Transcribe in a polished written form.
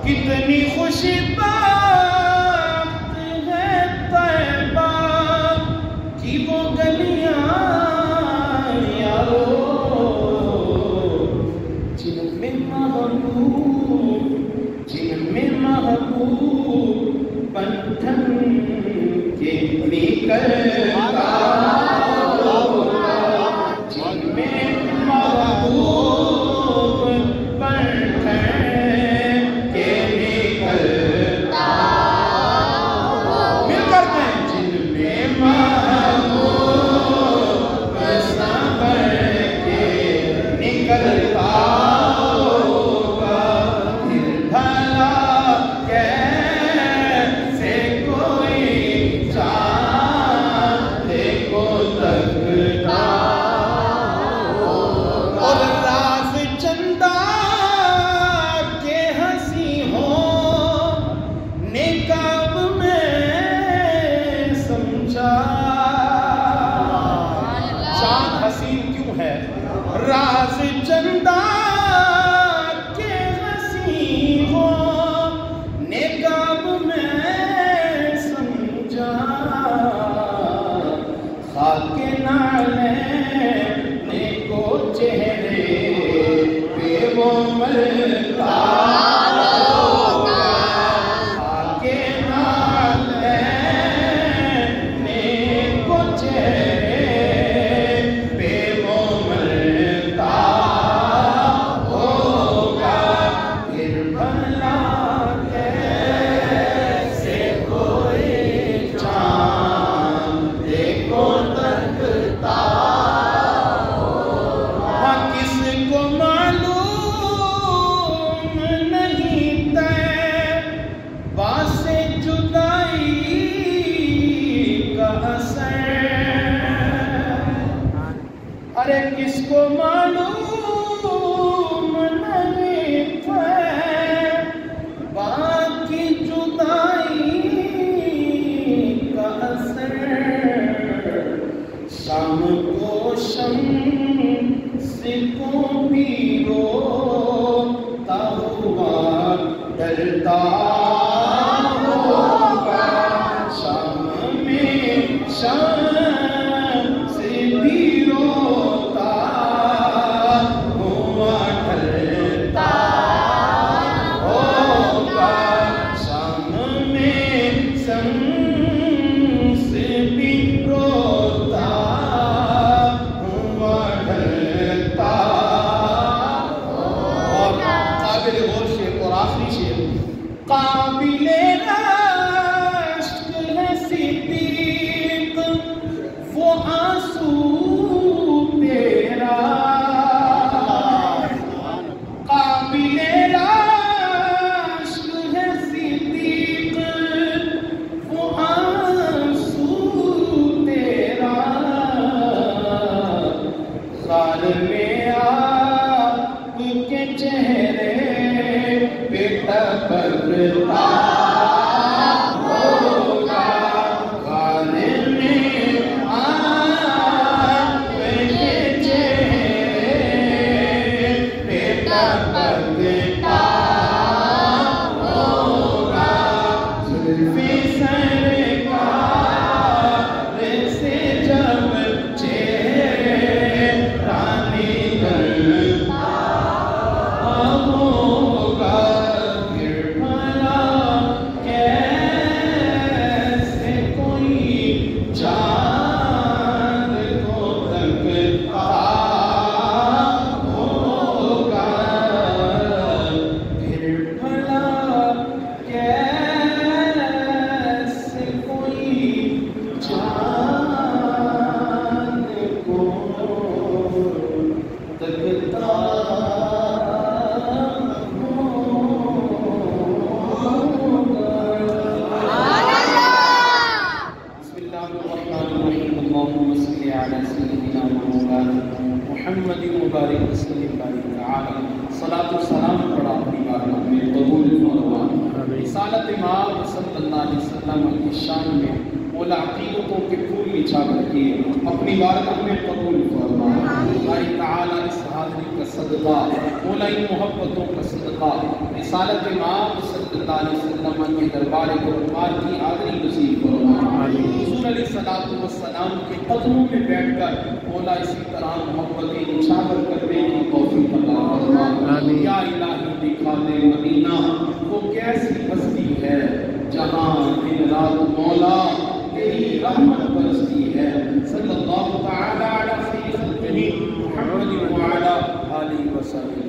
کتنی خوشی بات ہے طیبہ کی وہ گلیاں یارو جن میں محبوب بندھن کے نکلتا جن میں محبوب بندھن کے نکلتا مل کر دیں جن میں محبوب سنبھل کے نکلتا راز چندہ کے حسین ہو نقاب میں سمجھا خاک نالے کو چہرے پہ وہ ملتا خاک نالے کو چہرے پہ وہ ارے کس کو معلوم نہیں ہے باقی جدائی کا اثر شام کو شمس کو بھی روتا ہوا ڈرتا ہوگا شام میں شمس بھی قابل عشق ہے صدیق اللهم صل على سيدنا مولانا محمد مبارک وسلم بارک تعالی صلاۃ و سلام پڑھا اپنی بارگاہ میں قبول فرما۔ رسالت مآب صلی اللہ علیہ وسلم کی شان میں مولا عقیدتوں کے پھول بچھا کر کے اپنی بارگاہ میں قبول فرما۔ باری تعالی اس حاضری کا صدقہ، مولا ان محبتوں کا صدقہ، رسالت مآب صلی اللہ علیہ وسلم کے دربار قربان کی حاضری نصیب فرما۔ حضور علیہ السلام کے قدموں میں بیٹھ کر مولا اسی طرح محبتیں اجاگر کرنے کی توفیق عطا فرما۔ یا الہی دکھا دے مدینہ وہ کیسی بستی ہے جہاں دن رات مولا تیری رحمت برستی ہے۔ صلی اللہ تعالی علی سیدنا محمد وعلی آلہ وسلم۔